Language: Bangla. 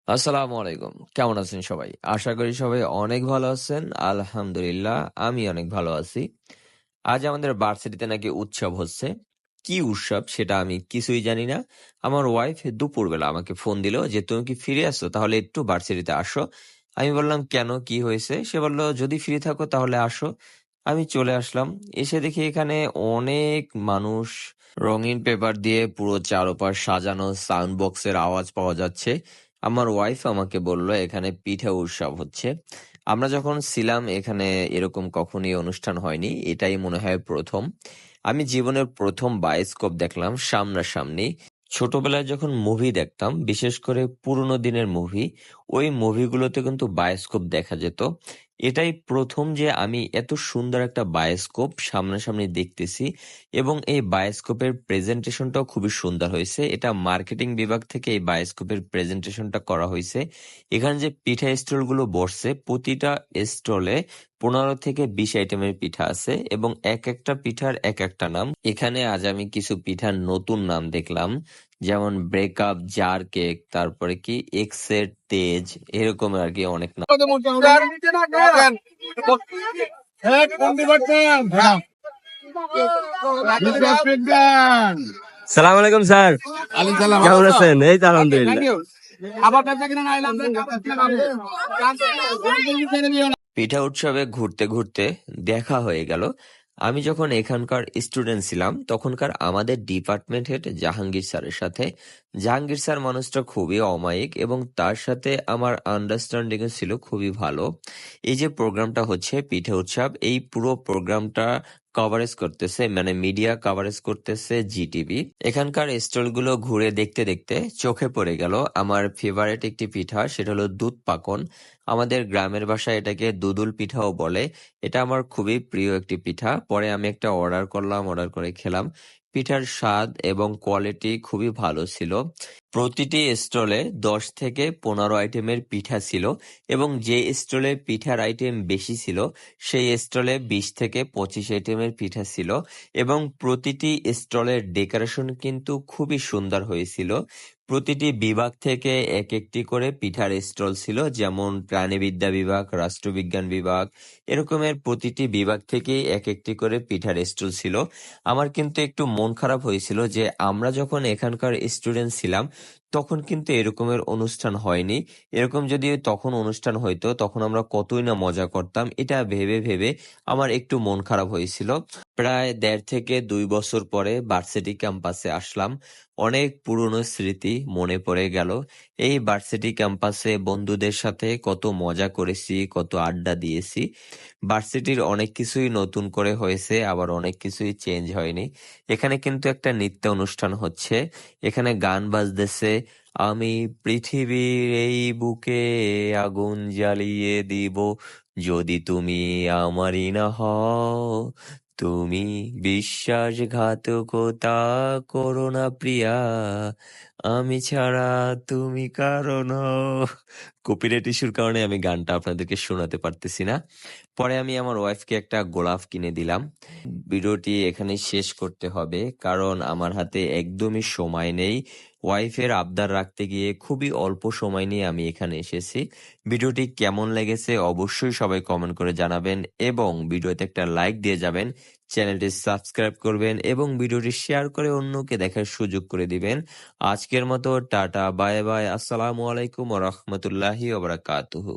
আসসালামু আলাইকুম। কেমন আছেন সবাই? আশা করি সবাই অনেক ভালো আছেন। আলহামদুলিল্লাহ আমি অনেক ভালো আছি। আজ আমাদের ভার্সিটিতে নাকি উৎসব হচ্ছে। কি উৎসব সেটা আমি কিছুই জানি না। আমার ওয়াইফ দুপুরবেলা আমাকে ফোন দিল যে, "তুমি কি ফ্রি আছো? তাহলে একটু ভার্সিটিতে আসো।" আমি বললাম, "কেন? কি হয়েছে?" সে বলল, "যদি ফ্রি থাকো তাহলে আসো।" আমি চলে আসলাম। এসে দেখি এখানে অনেক মানুষ, রঙিন পেপার দিয়ে পুরো চারপাশ সাজানো, সাউন্ড বক্সের আওয়াজ পাওয়া যাচ্ছে। আমার ওয়াইফ আমাকে বলল এখানে পিঠা উৎসব হচ্ছে। আমরা যখন ছিলাম এখানে এরকম কখনই অনুষ্ঠান হয়নি। এটাই মনে হয় প্রথম। আমি জীবনের প্রথম বায়োস্কোপ দেখলাম সামনাসামনি। ছোটবেলায় যখন মুভি দেখতাম, বিশেষ করে পুরোনো দিনের মুভি, ওই মুভিগুলোতে কিন্তু বায়োস্কোপ দেখা যেত। এটাই প্রথম যে আমি এত সুন্দর একটা বায়োস্কোপ সামনাসামনি দেখতেছি, এবং এই বায়োস্কোপের প্রেজেন্টেশনটাও খুবই সুন্দর হয়েছে। এটা মার্কেটিং বিভাগ থেকে এই বায়োস্কোপের প্রেজেন্টেশনটা করা হয়েছে। এখানে যে পিঠা স্টলগুলো বসছে, প্রতিটা স্টলে 15 থেকে 20 আইটেমের পিঠা আছে, এবং এক একটা পিঠার এক একটা নাম। এখানে আজ আমি কিছু পিঠার নতুন নাম দেখলাম, যেমন ব্রেকআপ, জার কেক, তারপরে কি এক্সের তেজ, এরকম আর কি অনেক নাম। সালাম আলাইকুম স্যার, কেমন আছেন? এই তো আলহামদুলিল্লাহ। পিঠা উৎসবে ঘুরতে ঘুরতে দেখা হয়ে গেল, আমি যখন এখানকার স্টুডেন্ট ছিলাম তখনকার আমাদের ডিপার্টমেন্ট হেড জাহাঙ্গীর স্যারের সাথে। জাহাঙ্গীর স্যার মানুষটা খুবই অমায়িক, এবং তার সাথে আমার আন্ডারস্ট্যান্ডিং ছিল খুবই ভালো। এই যে প্রোগ্রামটা হচ্ছে পিঠা উৎসব, এই পুরো প্রোগ্রামটা কভারেজ করতেছে, মানে মিডিয়া কভারেজ করতেছে জিটিভি। এখানকার স্টলগুলো ঘুরে দেখতে দেখতে চোখে পড়ে গেল আমার ফেভারিট একটি পিঠা, সেটা হলো দুধ পাকন। আমাদের গ্রামের ভাষায় এটাকে দুদুল পিঠাও বলে। এটা আমার খুবই প্রিয় একটি পিঠা। পরে আমি একটা অর্ডার করলাম, অর্ডার করে খেলাম। পিঠার স্বাদ এবং কোয়ালিটি খুবই ভালো ছিল। প্রতিটি স্টলে 10 থেকে 15 আইটেমের পিঠা ছিল, এবং যে স্টলে পিঠার আইটেম বেশি ছিল সেই স্টলে 20 থেকে 25 আইটেমের পিঠা ছিল, এবং প্রতিটি স্টলের ডেকোরেশন কিন্তু খুবই সুন্দর হয়েছিল। প্রতিটি বিভাগ থেকে এক একটি করে পিঠার স্টল ছিল, যেমন প্রাণীবিদ্যা বিভাগ, রাষ্ট্রবিজ্ঞান বিভাগ, এরকমের প্রতিটি বিভাগ থেকেই এক একটি করে পিঠার স্টল ছিল। আমার কিন্তু একটু মন খারাপ হয়েছিল যে আমরা যখন এখানকার স্টুডেন্ট ছিলাম তখন কিন্তু এরকমের অনুষ্ঠান হয়নি। এরকম যদি তখন অনুষ্ঠান হইতো তখন আমরা কতই না মজা করতাম, এটা ভেবে ভেবে আমার একটু মন খারাপ হয়েছিল। প্রায় 1.5 থেকে 2 বছর পরে ভার্সিটি ক্যাম্পাসে আসলাম। অনেক পুরনো স্মৃতি মনে পড়ে গেল। এই ভার্সিটি ক্যাম্পাসে বন্ধুদের সাথে কত মজা করেছি, কত আড্ডা দিয়েছি। ভার্সিটির অনেক কিছুই নতুন করে হয়েছে, আবার অনেক কিছুই চেঞ্জ হয়নি। এখানে কিন্তু একটা নৃত্য অনুষ্ঠান হচ্ছে, এখানে গান বাজতেছে। আমি পৃথিবীর এই বুকে আগুন জ্বালিয়ে দিব, যদি তুমি আমারই না হও। তুমি বিশ্বাসঘাতকতা করো না প্রিয়া, আমি ছাড়া তুমি কারো নও। কপিরাইট ইস্যুর কারণে আমি গানটা আপনাদেরকে শোনাতে পারতেছি না। পরে আমি আমার ওয়াইফকে একটা গোলাপ কিনে দিলাম। ভিডিওটি এখানে শেষ করতে হবে, কারণ আমার হাতে একদমই সময় নেই। ওয়াইফের আবদার রাখতে গিয়ে খুবই অল্প সময় নিয়ে আমি এখানে এসেছি। ভিডিওটি কেমন লেগেছে অবশ্যই সবাই কমেন্ট করে জানাবেন, এবং ভিডিওতে একটা লাইক দিয়ে যাবেন। চ্যানেলটি সাবস্ক্রাইব করবেন এবং ভিডিওটি শেয়ার করে অন্যকে দেখার সুযোগ করে দিবেন। আজকের মতো টাটা, বাই বাই, আসসালামু আলাইকুম ওয়া রাহমাতুল্লাহি ওয়া বারাকাতুহু।